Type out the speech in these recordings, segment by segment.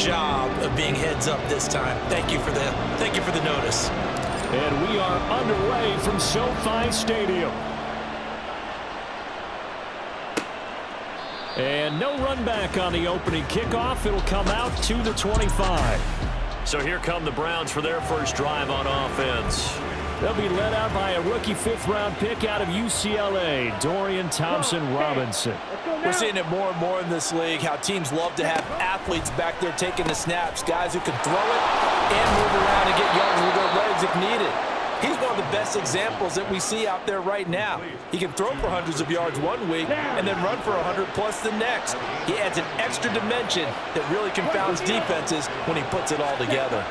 job of being heads up this time. Thank you for the notice. And we are underway from SoFi Stadium. And no run back on the opening kickoff. It'll come out to the 25. So here come the Browns for their first drive on offense. They'll be led out by a rookie fifth-round pick out of UCLA, Dorian Thompson-Robinson. We're seeing it more and more in this league, how teams love to have athletes back there taking the snaps, guys who can throw it and move around and get yards with their legs if needed. He's one of the best examples that we see out there right now. He can throw for hundreds of yards one week and then run for 100-plus the next. He adds an extra dimension that really confounds defenses when he puts it all together.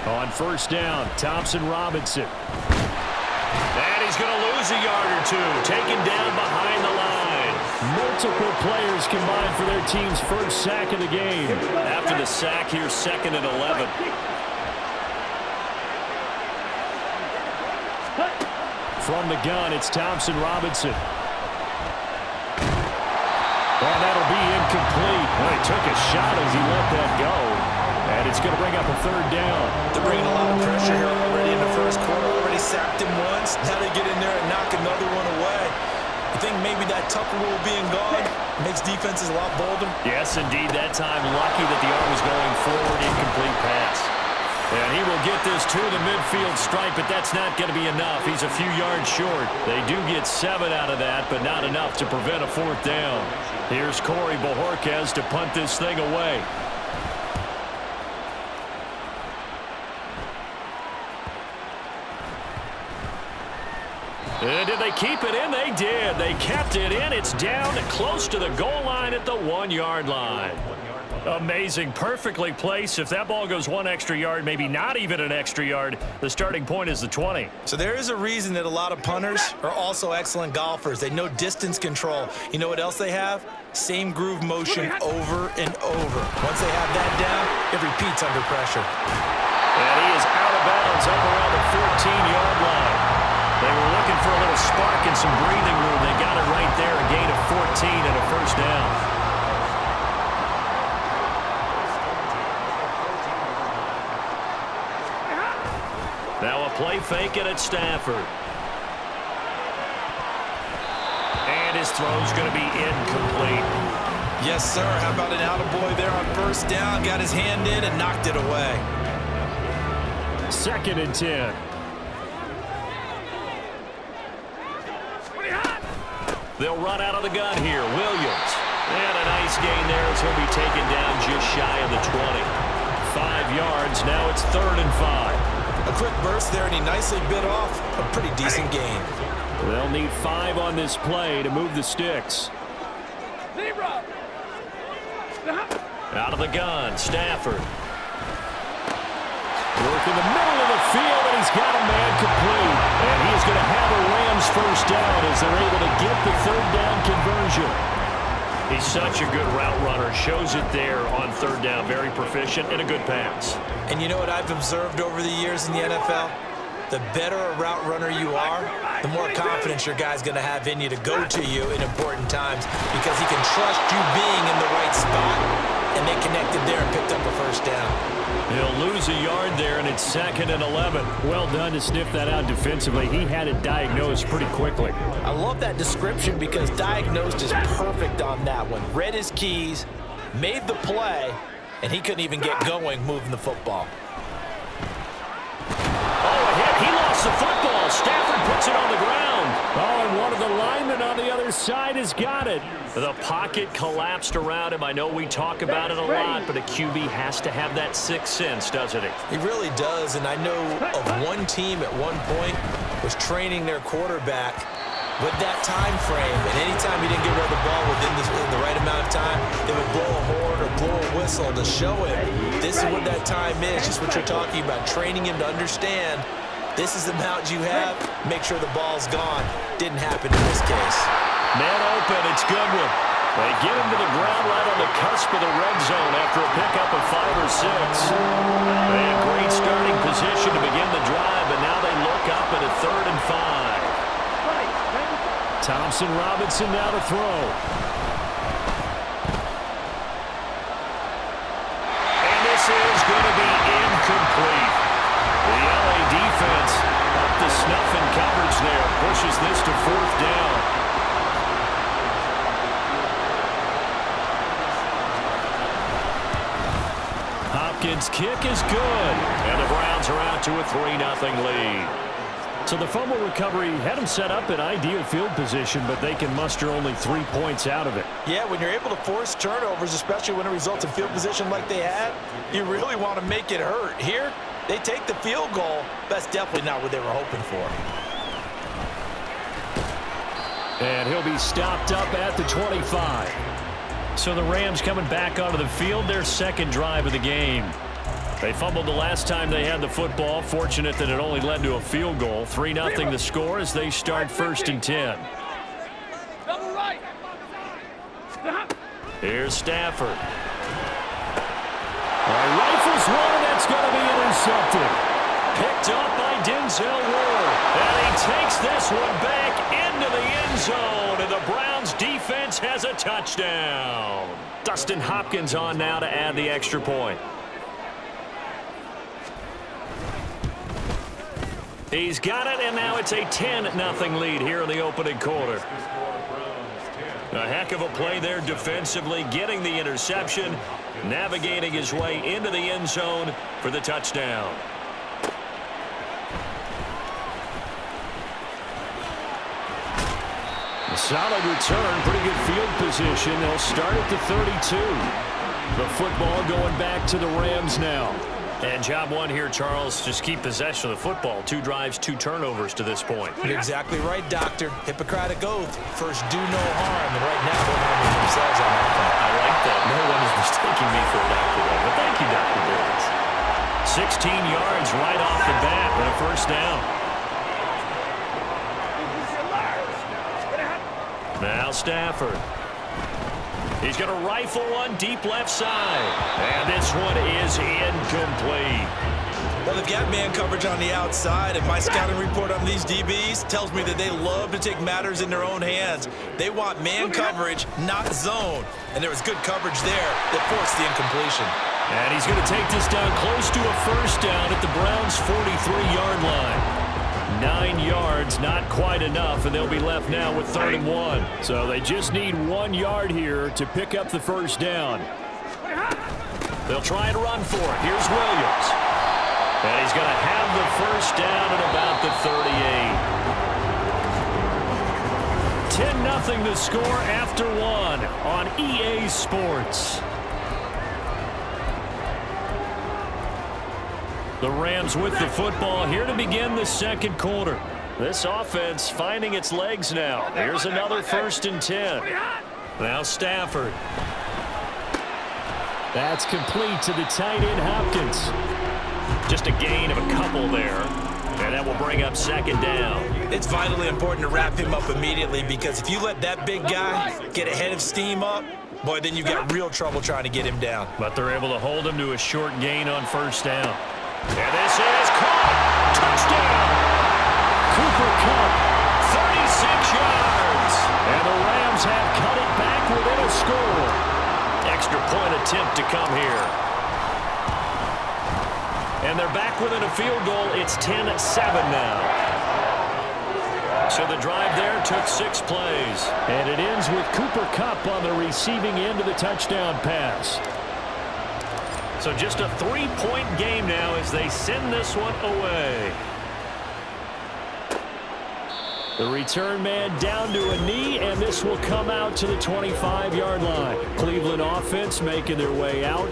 On first down, Thompson-Robinson. And he's going to lose a yard or two, taken down behind the line. Multiple players combined for their team's first sack of the game. After the sack, here's 2nd and 11. From the gun, it's Thompson-Robinson. And that'll be incomplete. Well, he took a shot as he let that go. And it's going to bring up a third down. They're bringing a lot of pressure here already in the first quarter. Already sacked him once. Now they get in there and knock another one away. I think maybe that Tucker rule being gone makes defenses a lot bolder. Yes, indeed. That time, lucky that the arm was going forward. Incomplete pass. And he will get this to the midfield stripe, but that's not going to be enough. He's a few yards short. They do get 7 out of that, but not enough to prevent a fourth down. Here's Corey Bojorquez to punt this thing away. And did they keep it in? They did. They kept it in. It's down close to the goal line at the 1-yard line. Amazing. Perfectly placed. If that ball goes 1 extra yard, maybe not even an extra yard, the starting point is the 20. So there is a reason that a lot of punters are also excellent golfers. They know distance control. You know what else they have? Same groove motion over and over. Once they have that down, it repeats under pressure. And he is out of bounds up around the 14-yard line. They were looking for a little spark and some breathing room. They got it right there, a gain of 14 and a first down. Now a play fake it at Stafford. And his throw's going to be incomplete. Yes, sir. How about an attaboy there on first down? Got his hand in and knocked it away. 2nd and 10. They'll run out of the gun here. Williams. And a nice gain there as he'll be taken down just shy of the 20. 5 yards. Now it's 3rd and 5. A quick burst there, and he nicely bit off a pretty decent gain. They'll need 5 on this play to move the sticks. Out of the gun, Stafford. Work in the middle of the field, and he's got a man complete. And he's going to have a Rams first down as they're able to get the 3rd down conversion. He's such a good route runner. Shows it there on 3rd down. Very proficient and a good pass. And you know what I've observed over the years in the NFL? The better a route runner you are, the more confidence your guy's going to have in you to go to you in important times because he can trust you being in the right spot, and they connected there and picked up a first down. He'll lose a yard there, and it's 2nd and 11. Well done to sniff that out defensively. He had it diagnosed pretty quickly. I love that description because diagnosed is perfect on that one. Read his keys, made the play, and he couldn't even get going moving the football. Oh, a hit. He lost the football. Stafford puts it on the ground. Oh, and one of the linemen on the other side has got it. The pocket collapsed around him. I know we talk about it a lot, but a QB has to have that sixth sense, doesn't he? He really does, and I know of one team at one point was training their quarterback with that time frame, and anytime he didn't get rid of the ball within the right amount of time, they would blow a horn or blow a whistle to show him this is what that time is, just what you're talking about, training him to understand this is the amount you have, make sure the ball's gone. Didn't happen in this case. Man open, it's Goodwin. They get him to the ground right on the cusp of the red zone after a pickup of 5 or 6. They had great starting position to begin the drive, but now they look up at a 3rd and 5. Thompson-Robinson now to throw. is going to be incomplete. The LA defense up to snuff in coverage there. Pushes this to 4th down. Hopkins' kick is good. And the Browns are out to a 3-0 lead. So the fumble recovery had them set up in ideal field position, but they can muster only 3 points out of it. Yeah, when you're able to force turnovers, especially when it results in field position like they had, you really want to make it hurt. Here, they take the field goal. That's definitely not what they were hoping for. And he'll be stopped up at the 25. So the Rams coming back onto the field, their second drive of the game. They fumbled the last time they had the football. Fortunate that it only led to a field goal. 3-0 the score as they start 1st and 10. Here's Stafford. Rifles one, that's going to be intercepted. Picked up by Denzel Ward. And he takes this one back into the end zone. And the Browns defense has a touchdown. Dustin Hopkins on now to add the extra point. He's got it, and now it's a 10-0 lead here in the opening quarter. A heck of a play there defensively, getting the interception, navigating his way into the end zone for the touchdown. A solid return, pretty good field position. They'll start at the 32. The football going back to the Rams now. And job one here, Charles, just keep possession of the football. 2 drives, 2 turnovers to this point. You're exactly right, Doctor. Hippocratic oath. First, do no harm. And right now, they're harming themselves on that front. I like that. No one is mistaking me for a doctor, though. But thank you, Dr. Billings. 16 yards right off the bat and a 1st down. Now Stafford. He's going to rifle one deep left side. And this one is incomplete. Well, they've got man coverage on the outside, and my scouting report on these DBs tells me that they love to take matters in their own hands. They want man coverage, not zone. And there was good coverage there that forced the incompletion. And he's going to take this down close to a 1st down at the Browns' 43-yard line. 9 yards, not quite enough, and they'll be left now with 3rd and 1. So they just need 1 yard here to pick up the 1st down. They'll try and run for it. Here's Williams. And he's going to have the 1st down at about the 38. 10-0 the score after 1 on EA Sports. The Rams with the football here to begin the second quarter. This offense finding its legs now. Here's another 1st and 10. Now Stafford. That's complete to the tight end, Hopkins. Just a gain of a couple there. And that will bring up 2nd down. It's vitally important to wrap him up immediately, because if you let that big guy get a head of steam up, boy, then you've got real trouble trying to get him down. But they're able to hold him to a short gain on 1st down. And this is caught. Touchdown. Cooper Kupp. 36 yards. And the Rams have cut it back within a score. Extra point attempt to come here. And they're back within a field goal. It's 10-7 now. So the drive there took 6 plays. And it ends with Cooper Kupp on the receiving end of the touchdown pass. So just a 3-point game now as they send this one away. The return man down to a knee, and this will come out to the 25-yard line. Cleveland offense making their way out.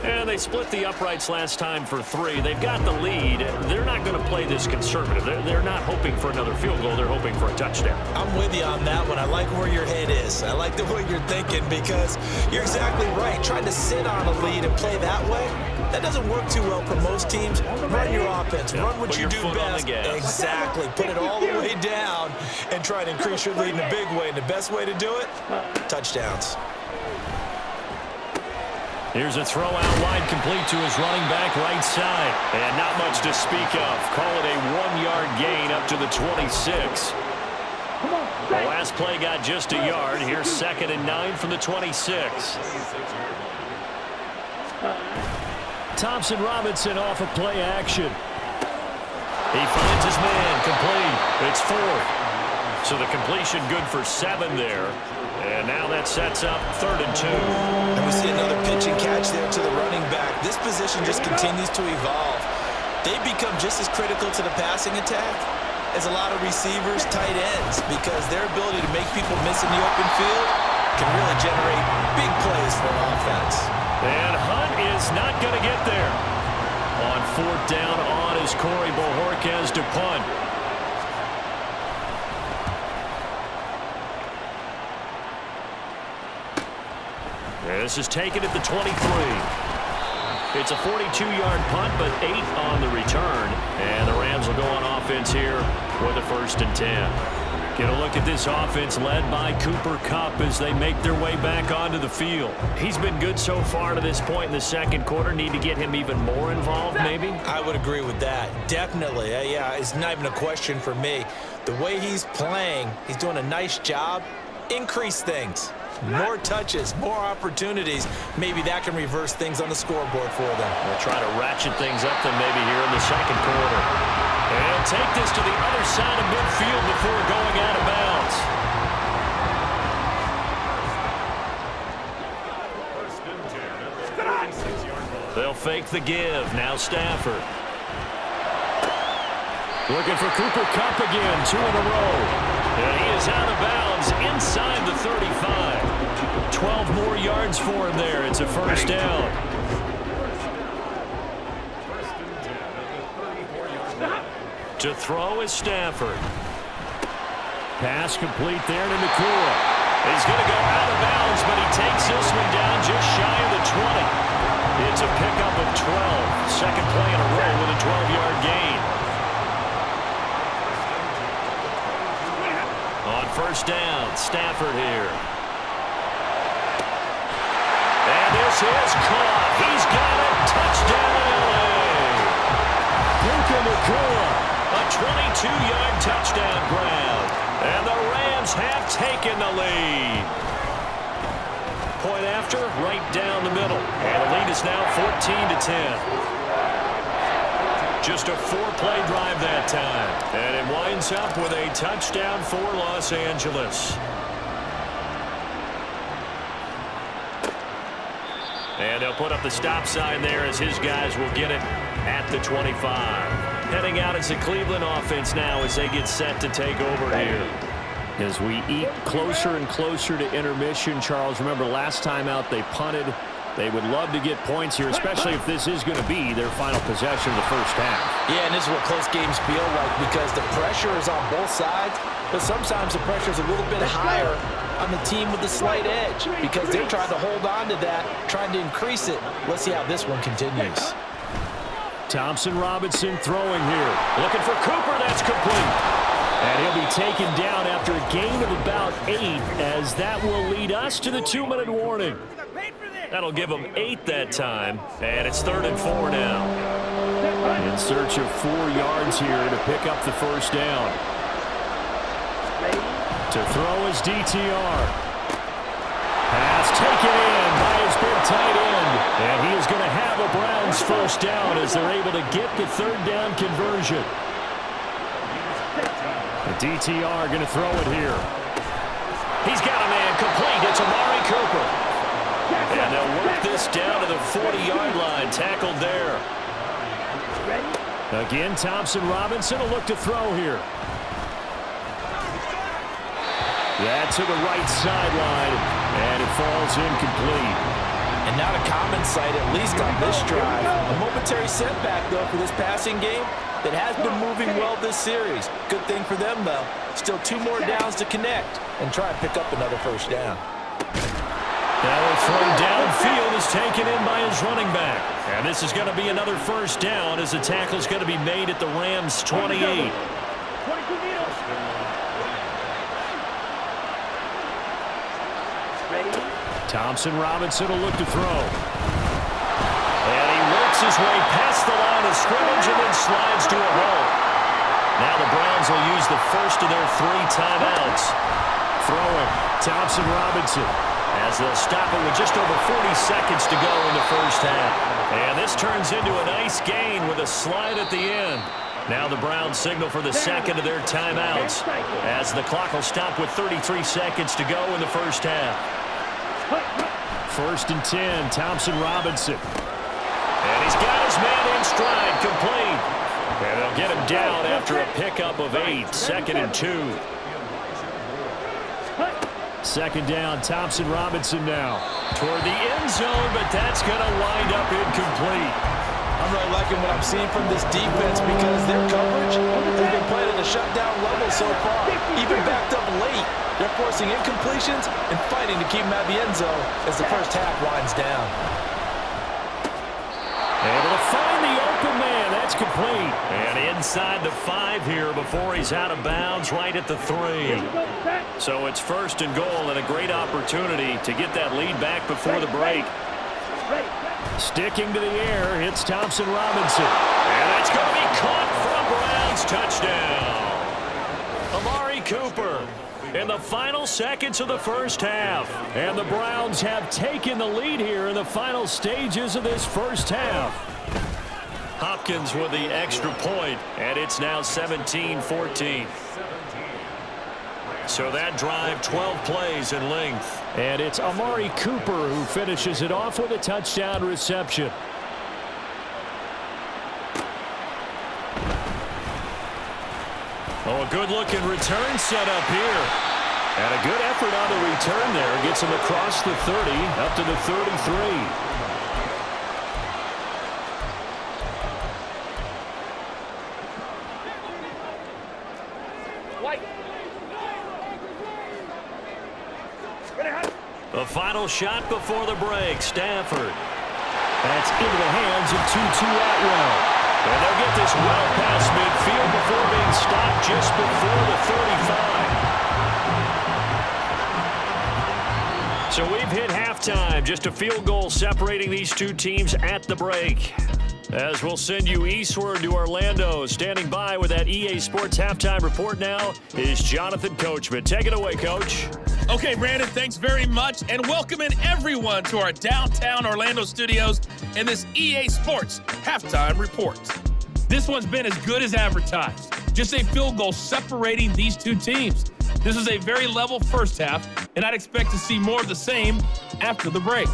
And they split the uprights last time for 3. They've got the lead. They're not going to play this conservative. They're not hoping for another field goal. They're hoping for a touchdown. I'm with you on that one. I like where your head is. I like the way you're thinking, because you're exactly right. Trying to sit on a lead and play that way, that doesn't work too well for most teams. Run your offense. Run what you do best. Exactly. Put it all the way down and try to increase your lead in a big way. And the best way to do it, touchdowns. Here's a throw out wide, complete to his running back right side. And not much to speak of. Call it a 1-yard gain up to the 26. The last play got just a yard. Here's 2nd and 9 from the 26. Thompson Robinson off of play action. He finds his man, complete. It's 4th. So the completion good for 7 there. And now that sets up 3rd and 2. And we see another pitch and catch there to the running back. This position just continues to evolve. They become just as critical to the passing attack as a lot of receivers, tight ends, because their ability to make people miss in the open field can really generate big plays for an offense. And Hunt is not going to get there. On 4th down on is Corey Bojorquez to punt. This is taken at the 23. It's a 42-yard punt, but 8 on the return. And the Rams will go on offense here with a 1st and 10. Get a look at this offense led by Cooper Kupp as they make their way back onto the field. He's been good so far to this point in the second quarter. Need to get him even more involved, maybe? I would agree with that. Definitely. Yeah, it's not even a question for me. The way he's playing, he's doing a nice job. Increase things. More touches, more opportunities. Maybe that can reverse things on the scoreboard for them. They'll try to ratchet things up then maybe here in the second quarter. And take this to the other side of midfield before going out of bounds. They'll fake the give. Now Stafford. Looking for Cooper Kupp again, 2 in a row. And he is out of bounds inside the 35. 12 more yards for him there. It's a 1st down. To throw is Stafford. Pass complete there to Nakua. He's going to go out of bounds, but he takes this one down just shy of the 20. It's a pickup of 12. Second play in a row with a 12-yard gain. On 1st down, Stafford here. And this is caught. He's got it. Touchdown, LA. Puka Nakua. A 22-yard touchdown grab. And the Rams have taken the lead. Point after, right down the middle. And the lead is now 14-10. Just a 4-play drive that time. And it winds up with a touchdown for Los Angeles. And they'll put up the stop sign there as his guys will get it at the 25. Heading out as the Cleveland offense now as they get set to take over here. As we eat closer and closer to intermission, Charles, remember last time out they punted. They would love to get points here, especially if this is going to be their final possession of the first half. Yeah, and this is what close games feel like because the pressure is on both sides, but sometimes the pressure is a little bit higher on the team with the slight edge because they're trying to hold on to that, trying to increase it. Let's see how this one continues. Thompson Robinson throwing here. Looking for Cooper. That's complete. And he'll be taken down after a gain of about 8 as that will lead us to the 2-minute warning. That'll give them 8 that time, and it's 3rd and 4 now. In search of 4 yards here to pick up the 1st down. To throw is DTR. Pass taken in by his big tight end. And he is going to have a Browns 1st down as they're able to get the 3rd down conversion. The DTR going to throw it here. He's got a man complete. It's Amari Cooper. And they'll work this down to the 40-yard line. Tackled there. Again, Thompson Robinson will look to throw here. That's to the right sideline, and it falls incomplete. And not a common sight, at least on this drive. A momentary setback, though, for this passing game that has been moving well this series. Good thing for them, though. Still 2 more downs to connect and try and pick up another 1st down. Now a throw downfield is taken in by his running back. And this is going to be another 1st down as the tackle is going to be made at the Rams' 28. Thompson Robinson will look to throw. And he works his way past the line of scrimmage and then slides to a hole. Now the Browns will use the first of their 3 timeouts. Throwing, Thompson Robinson. as they'll stop it with just over 40 seconds to go in the first half. And this turns into a nice gain with a slide at the end. Now the Browns signal for the second of their timeouts as the clock will stop with 33 seconds to go in the first half. 1st and 10, Thompson Robinson. And he's got his man in stride, complete. And they'll get him down after a pickup of 8, 2nd and 2. 2nd down, Thompson Robinson now. Toward the end zone, but that's going to wind up incomplete. I'm really liking what I'm seeing from this defense because their coverage has been playing at a shutdown level so far. Even backed up late, they're forcing incompletions and fighting to keep them out of the end zone as the first half winds down. Able to find the open man. That's complete. And inside the 5 here before he's out of bounds right at the 3. So it's 1st and goal and a great opportunity to get that lead back before the break. Sticking to the air, it's Thompson Robinson. And that's going to be caught for a Browns touchdown. Amari Cooper in the final seconds of the first half. And the Browns have taken the lead here in the final stages of this first half. Hopkins with the extra point, and it's now 17-14. So that drive, 12 plays in length. And it's Amari Cooper who finishes it off with a touchdown reception. Oh, a good-looking return set up here. And a good effort on the return there. Gets him across the 30, up to the 33. The final shot before the break, Stafford. That's into the hands of Tutu Atwell. And they'll get this well past midfield before being stopped just before the 35. So we've hit halftime. Just a field goal separating these two teams at the break. As we'll send you eastward to Orlando. Standing by with that EA Sports halftime report now is Jonathan Coachman. Take it away, Coach. Okay, Brandon, thanks very much, and welcoming everyone to our downtown Orlando studios in this EA Sports halftime report. This one's been as good as advertised. Just a field goal separating these two teams. This is a very level first half, and I'd expect to see more of the same after the break.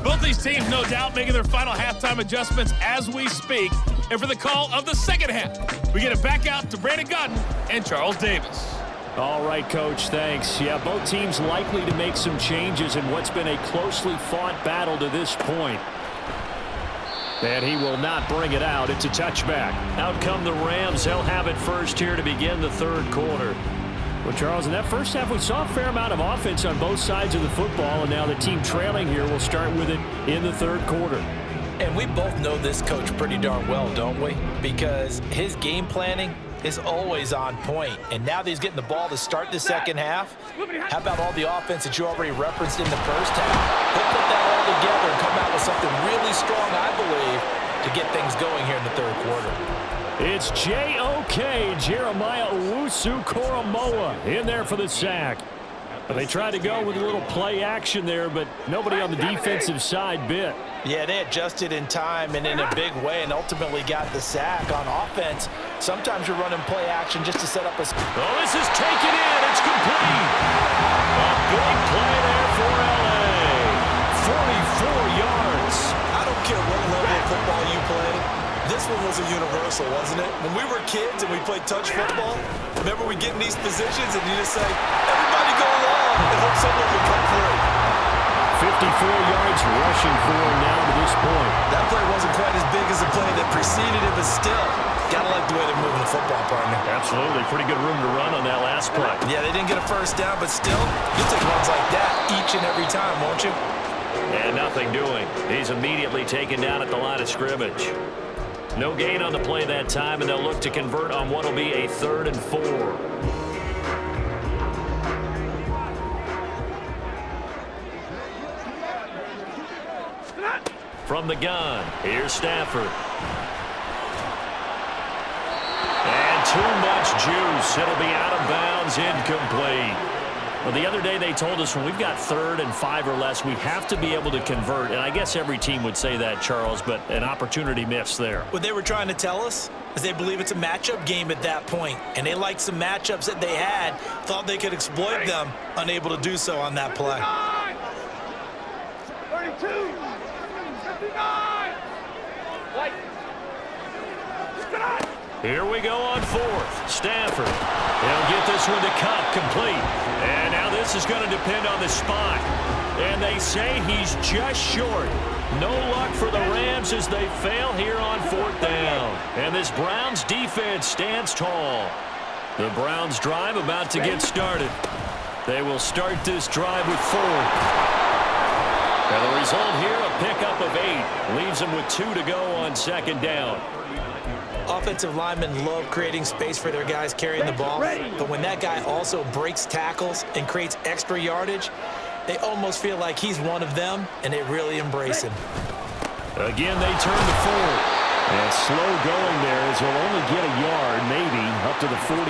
Both these teams, no doubt, making their final halftime adjustments as we speak. And for the call of the second half, we get it back out to Brandon Godden and Charles Davis. All right, Coach, thanks. Yeah, both teams likely to make some changes in what's been a closely fought battle to this point. And he will not bring it out. It's a touchback. Out come the Rams. They'll have it first here to begin the third quarter. Well, Charles, in that first half, we saw a fair amount of offense on both sides of the football, and now the team trailing here will start with it in the third quarter. And we both know this coach pretty darn well, don't we? Because his game planning is always on point. And now that he's getting the ball to start the second half, how about all the offense that you already referenced in the first half? He'll put that all together and come out with something really strong, I believe, to get things going here in the third quarter. It's J.O.K. Jeremiah Owusu-Koramoah in there for the sack. They tried to go with a little play action there, but nobody on the defensive side bit. Yeah, they adjusted in time and in a big way and ultimately got the sack on offense. Sometimes you're running play action just to set up a... Oh, this is taken in. It's complete. A big play there for L.A. 44 yards. I don't care what level of football you play. This one was a universal, wasn't it? When we were kids and we played touch football, remember we get in these positions and you just say, everybody go along and hope someone will come through. 54 yards rushing for him now to this point. That play wasn't quite as big as the play that preceded it, but still, gotta like the way they're moving the football, partner. Absolutely. Pretty good room to run on that last play. Yeah, they didn't get a first down, but still, you'll take runs like that each and every time, won't you? And nothing doing. He's immediately taken down at the line of scrimmage. No gain on the play that time, and they'll look to convert on what will be a 3rd and 4. From the gun, here's Stafford. And too much juice. It'll be out of bounds, incomplete. Well, the other day they told us when we've got 3rd and 5 or less, we have to be able to convert. And I guess every team would say that, Charles, but an opportunity missed there. What they were trying to tell us is they believe it's a matchup game at that point, and they liked some matchups that they had, thought they could exploit them, unable to do so on that play. 32, 59. Here we go on 4th. Stafford. He'll get this one to Kupp, complete. And now this is going to depend on the spot. And they say he's just short. No luck for the Rams as they fail here on 4th down. And this Browns defense stands tall. The Browns drive about to get started. They will start this drive with 4. And the result here, a pickup of 8. Leaves them with 2 to go on 2nd down. Offensive linemen love creating space for their guys carrying the ball, but when that guy also breaks tackles and creates extra yardage, they almost feel like he's one of them, and they really embrace him. Again, they turn to 4. And slow going there as he'll only get a yard, maybe, up to the 41.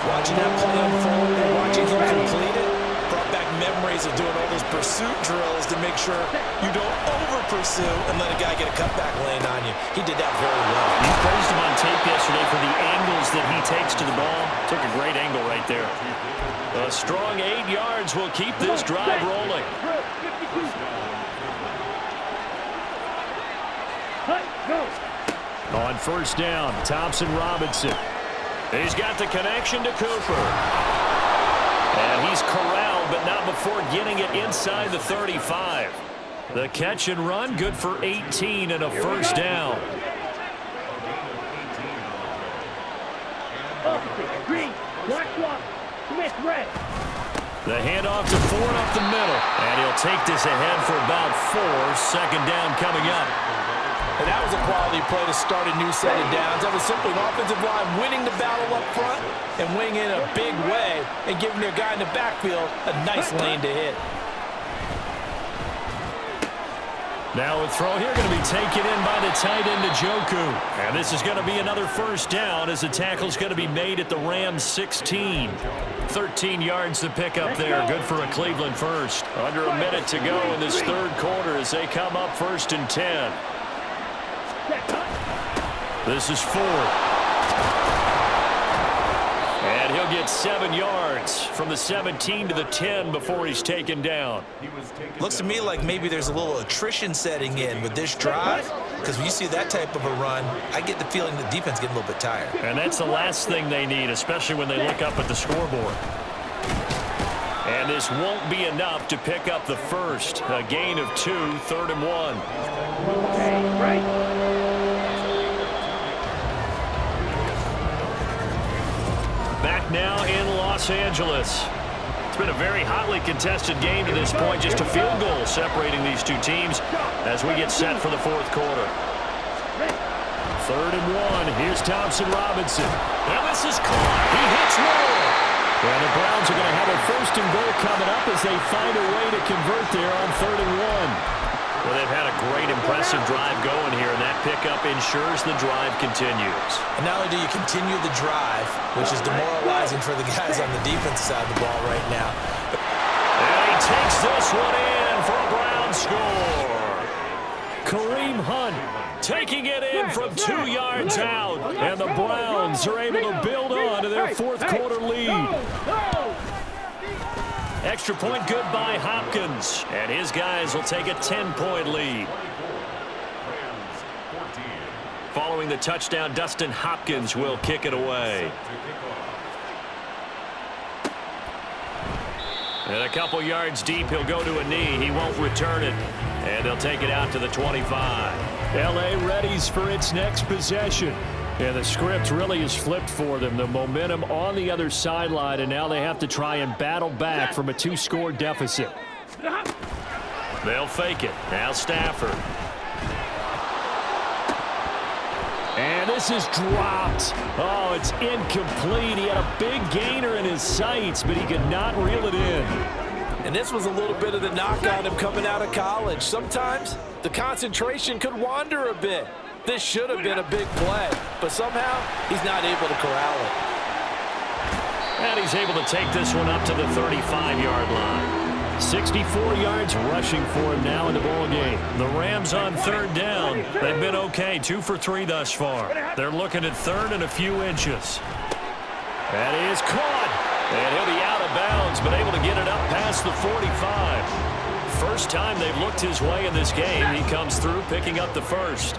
Watching that play unfold and watching him complete it brought back memories of doing all those pursuit drills to make sure you don't over-pursue and let a guy get a cutback lane on you. He did that very well. You praised him on tape yesterday for the angles that he takes to the ball. Took a great angle right there. A strong 8 yards will keep this drive rolling. On 1st down, Thompson Robinson. He's got the connection to Cooper. And he's corralled, but not before getting it inside the 35. The catch and run, good for 18 and a 1st down. The handoff to Ford up the middle. And he'll take this ahead for about 4. 2nd down coming up. And that was a quality play to start a new set of downs. That was simply an offensive line winning the battle up front and winning in a big way and giving their guy in the backfield a nice lane to hit. Now a throw here going to be taken in by the tight end Njoku. And this is going to be another 1st down as the tackle's going to be made at the Rams 16. 13 yards to pick up there. Good for a Cleveland first. Under a minute to go in this 3rd quarter as they come up 1st and 10. This is Ford. And he'll get 7 yards from the 17 to the 10 before he's taken down. Looks to me like maybe there's a little attrition setting in with this drive, because when you see that type of a run, I get the feeling the defense getting a little bit tired. And that's the last thing they need, especially when they look up at the scoreboard. And this won't be enough to pick up the 1st. A gain of 2, 3rd and 1. Back now in Los Angeles. It's been a very hotly contested game to this point. Just a field goal separating these two teams as we get set for the 4th quarter. 3rd and 1. Here's Thompson Robinson. And this is caught. He hits Moore. And the Browns are going to have a 1st and goal coming up as they find a way to convert there on 3rd and 1. Well, they've had a great, impressive drive going here, and that pickup ensures the drive continues. And not only do you continue the drive, which is demoralizing for the guys on the defensive side of the ball right now. And he takes this one in for a Brown score. Kareem Hunt taking it in from 2 yards out, and the Browns are able to build on to their 4th quarter lead. Extra point good by Hopkins, and his guys will take a 10-point lead. Following the touchdown, Dustin Hopkins will kick it away. And a couple yards deep, he'll go to a knee. He won't return it, and they'll take it out to the 25. L.A. readies for its next possession. And the script really is flipped for them. The momentum on the other sideline, and now they have to try and battle back from a 2-score deficit. They'll fake it. Now Stafford. And this is dropped. Oh, it's incomplete. He had a big gainer in his sights, but he could not reel it in. And this was a little bit of the knock on him coming out of college. Sometimes the concentration could wander a bit. This should have been a big play, but somehow he's not able to corral it. And he's able to take this one up to the 35-yard line. 64 yards rushing for him now in the ball game. The Rams on third down. They've been okay, 2 for 3 thus far. They're looking at third and a few inches. That is caught. And he'll be out of bounds, but able to get it up past the 45. First time they've looked his way in this game. He comes through picking up the first.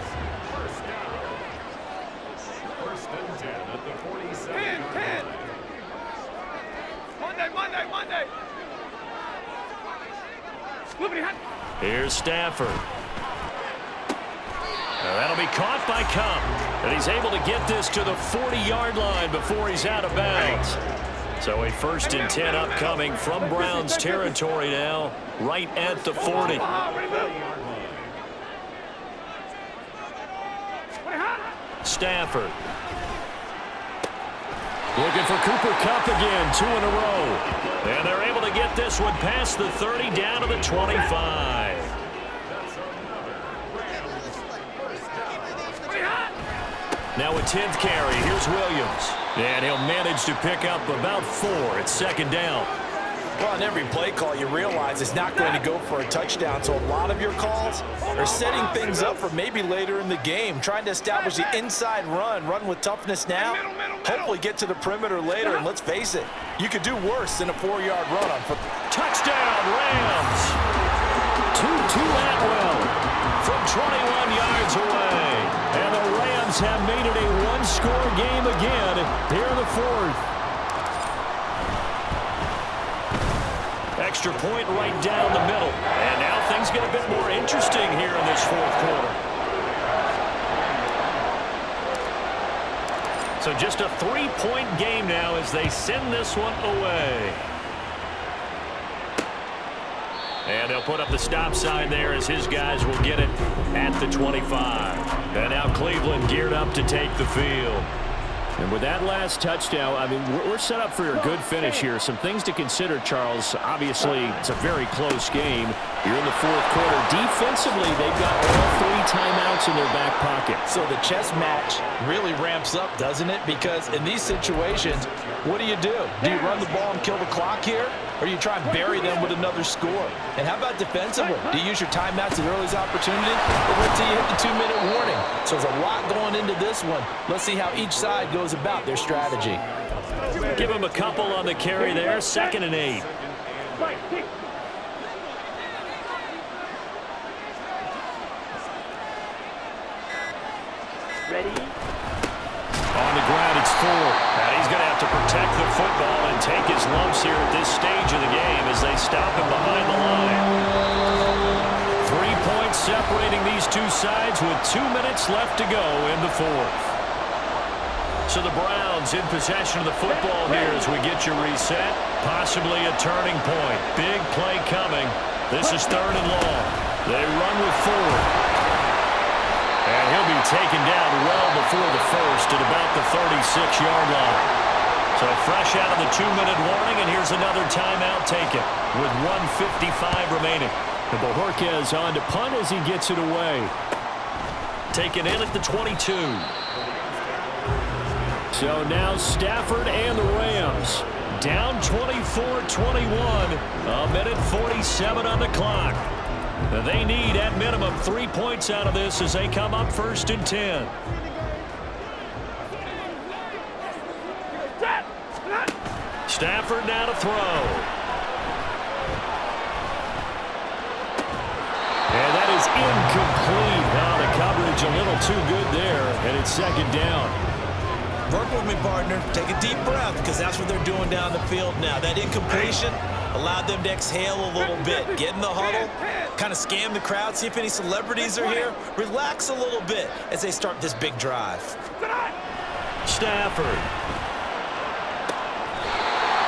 Here's Stafford. Now that'll be caught by Kupp. And he's able to get this to the 40-yard line before he's out of bounds. So a 1st and 10 upcoming from Browns territory now, right at the 40. Stafford. Looking for Cooper Kupp again, 2 in a row. And they're able to get this one past the 30 down to the 25. Now a 10th carry. Here's Williams. And he'll manage to pick up about 4 at 2nd down. Well, on every play call, you realize it's not going to go for a touchdown. So a lot of your calls are setting things up for maybe later in the game, trying to establish the inside run with toughness now, hopefully get to the perimeter later. And let's face it, you could do worse than a 4-yard run on foot. Touchdown, Rams. Tutu Atwell From 21 yards away. And the Rams have made it a one-score game again here in the 4th. Extra point right down the middle. And now things get a bit more interesting here in this 4th quarter. So just a 3-point game now as they send this one away. And they'll put up the stop sign there as his guys will get it at the 25. And now Cleveland geared up to take the field. And with that last touchdown, I mean, we're set up for a good finish here. Some things to consider, Charles. Obviously, it's a very close game. You're in the 4th quarter. Defensively, they've got all 3 timeouts in their back pocket. So the chess match really ramps up, doesn't it? Because in these situations, what do? Do you run the ball and kill the clock here? Or do you try and bury them with another score? And how about defensively? Do you use your timeouts at earliest opportunity? Or wait till you hit the 2-minute warning? So there's a lot going into this one. Let's see how each side goes about their strategy. Give him a couple on the carry there. 2nd and 8. Ready? On the ground, it's 4. And he's going to have to protect the football and take his lumps here at this stage of the game as they stop him behind the line. 3 points separating these two sides with 2 minutes left to go in the 4th. So the Browns in possession of the football here as we get you reset. Possibly a turning point. Big play coming. This is 3rd and long. They run with Ford. And he'll be taken down well before the first at about the 36-yard line. So fresh out of the 2-minute warning, and here's another timeout taken with 1:55 remaining. And Bojorquez on to punt as he gets it away. Taken in at the 22. So now Stafford and the Rams down 24-21. A minute 47 on the clock. They need, at minimum, 3 points out of this as they come up 1st and 10. Stafford now to throw. And that is incomplete. Now the coverage a little too good there, and it's 2nd down. Work with me, partner. Take a deep breath, because that's what they're doing down the field now. That incompletion allowed them to exhale a little bit. Get in the huddle, kind of scan the crowd, see if any celebrities are here. Relax a little bit as they start this big drive. Stafford.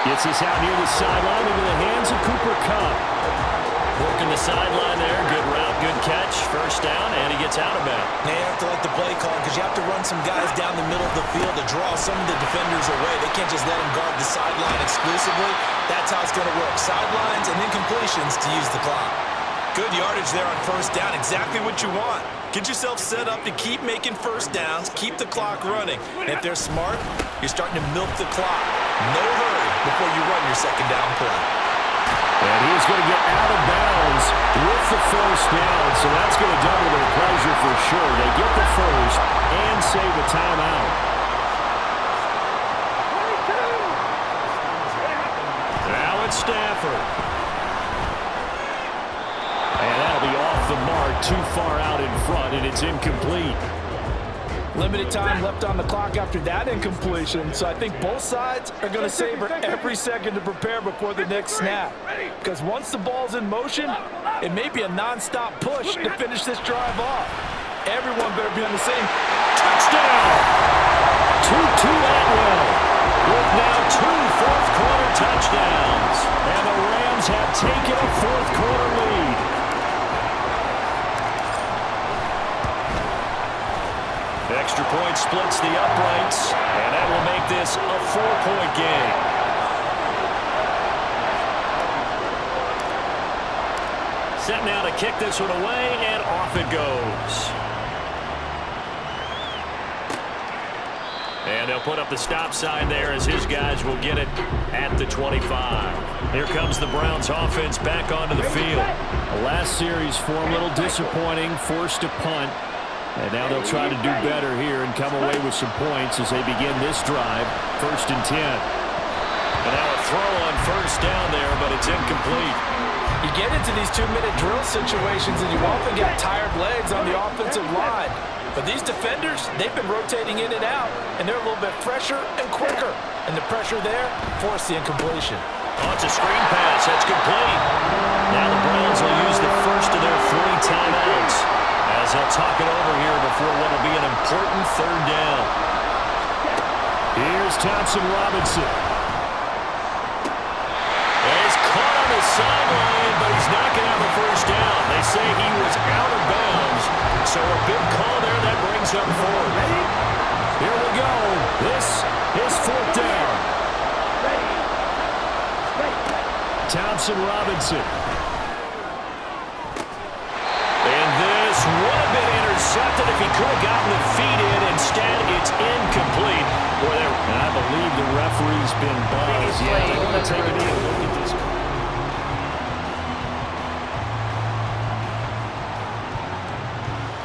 Gets this out near the sideline into the hands of Cooper Kupp. Working the sideline there. Good route, good catch. 1st down, and he gets out of bounds. They have to like the play call because you have to run some guys down the middle of the field to draw some of the defenders away. They can't just let them guard the sideline exclusively. That's how it's going to work. Sidelines and incompletions to use the clock. Good yardage there on 1st down. Exactly what you want. Get yourself set up to keep making 1st downs, keep the clock running. And if they're smart, you're starting to milk the clock. No hurry. before you run your second down play. And he's going to get out of bounds with the first down, so that's going to double their pleasure for sure. They get the first and save a timeout. Now it's Stafford. And that'll be off the mark, too far out in front, and it's incomplete. Limited time left on the clock after that incompletion, so I think both sides are going to savor every second to prepare before the next snap. Because once the ball's in motion, it may be a non-stop push to finish this drive off. Everyone better be on the same. Touchdown! Tutu Atwell with now 2 fourth-quarter touchdowns. And the Rams have taken a fourth-quarter lead. Extra point splits the uprights, and that will make this a 4-point game. Set now to kick this one away, and off it goes. And they'll put up the stop sign there as his guys will get it at the 25. Here comes the Browns offense back onto the field. The last series for a little disappointing, forced to punt. And now they'll try to do better here and come away with some points as they begin this drive. 1st and 10. And now a throw on first down there, but it's incomplete. You get into these 2-minute drill situations and you often get tired legs on the offensive line. But these defenders, they've been rotating in and out, and they're a little bit fresher and quicker. And the pressure there forced the incompletion. Oh, it's a screen pass. That's complete. Now the Browns will use the first of their 3 timeouts as they'll talk it over here before what will be an important 3rd down. Here's Thompson Robinson. He's caught on the sideline, but he's not going to have a first down. They say he was out of bounds, so a big call there that brings up 4th. Here we go. This is 4th down. Thompson Robinson. And this would have been intercepted if he could have gotten the feet in. Instead, it's incomplete. And I believe the referee's been buzzed. Yeah, they're going to take a look at this.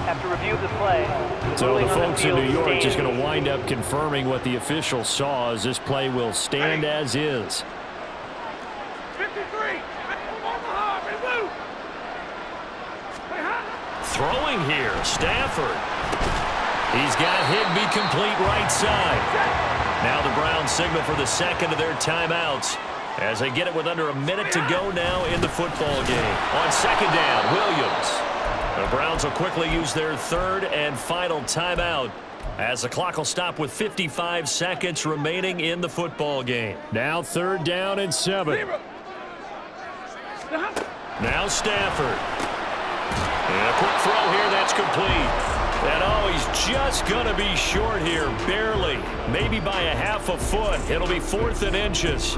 Have to review the play. So the folks in New York just going to wind up confirming what the official saw as this play will stand as is. 53. Throwing here, Stafford. He's got Higbee complete right side. Now the Browns signal for the second of their timeouts as they get it with under a minute to go now in the football game. On 2nd down, Williams. The Browns will quickly use their 3rd and final timeout as the clock will stop with 55 seconds remaining in the football game. Now 3rd down and 7. Now Stafford. And a quick throw here, that's complete. And oh, he's just going to be short here, barely. Maybe by a half a foot. It'll be 4th and inches.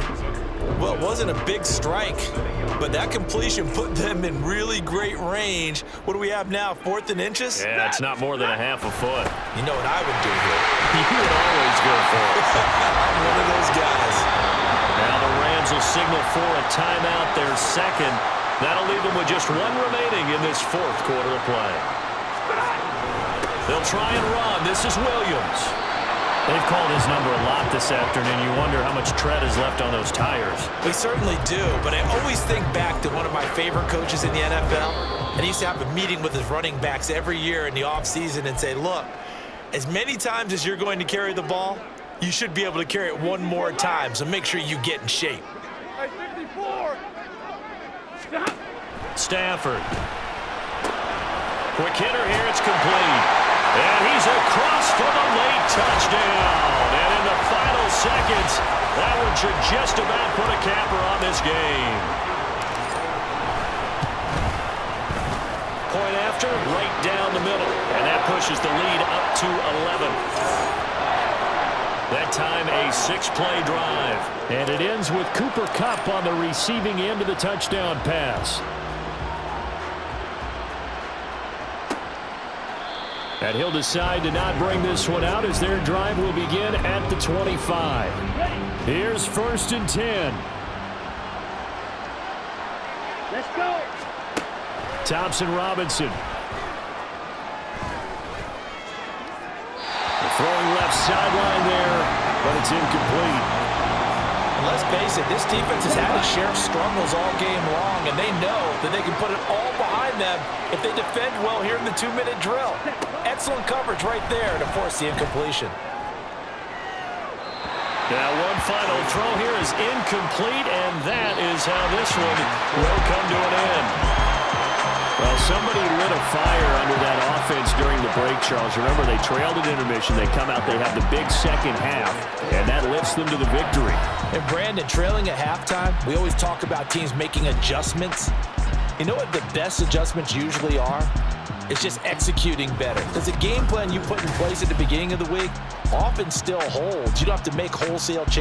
Well, it wasn't a big strike, but that completion put them in really great range. What do we have now, 4th and inches? Yeah, it's not more than a half a foot. You know what I would do here? You would always go for it. I'm one of those guys. Now the Rams will signal for a timeout, their 2nd. That'll leave them with just 1 remaining in this 4th quarter of play. They'll try and run. This is Williams. They've called his number a lot this afternoon. You wonder how much tread is left on those tires. We certainly do, but I always think back to one of my favorite coaches in the NFL, and he used to have a meeting with his running backs every year in the offseason and say, look, as many times as you're going to carry the ball, you should be able to carry it 1 more time, so make sure you get in shape. Stafford. Quick hitter here, it's complete. And he's across for the late touchdown. And in the final seconds, that one should just about put a capper on this game. Point after, right down the middle. And that pushes the lead up to 11. That time a 6-play drive. And it ends with Cooper Kupp on the receiving end of the touchdown pass. And he'll decide to not bring this one out as their drive will begin at the 25. Here's 1st and 10. Let's go. Thompson Robinson. Throwing left sideline there, but it's incomplete. And let's face it, this defense has had its share of struggles all game long, and they know that they can put it all behind them if they defend well here in the 2-minute drill. Excellent coverage right there to force the incompletion. Now one final throw here is incomplete, and that is how this one will come to an end. Well, somebody lit a fire under that offense during the break, Charles. Remember, they trailed at intermission. They come out, they have the big second half, and that lifts them to the victory. And Brandon, trailing at halftime, we always talk about teams making adjustments. You know what the best adjustments usually are? It's just executing better. Because the game plan you put in place at the beginning of the week often still holds. You don't have to make wholesale changes.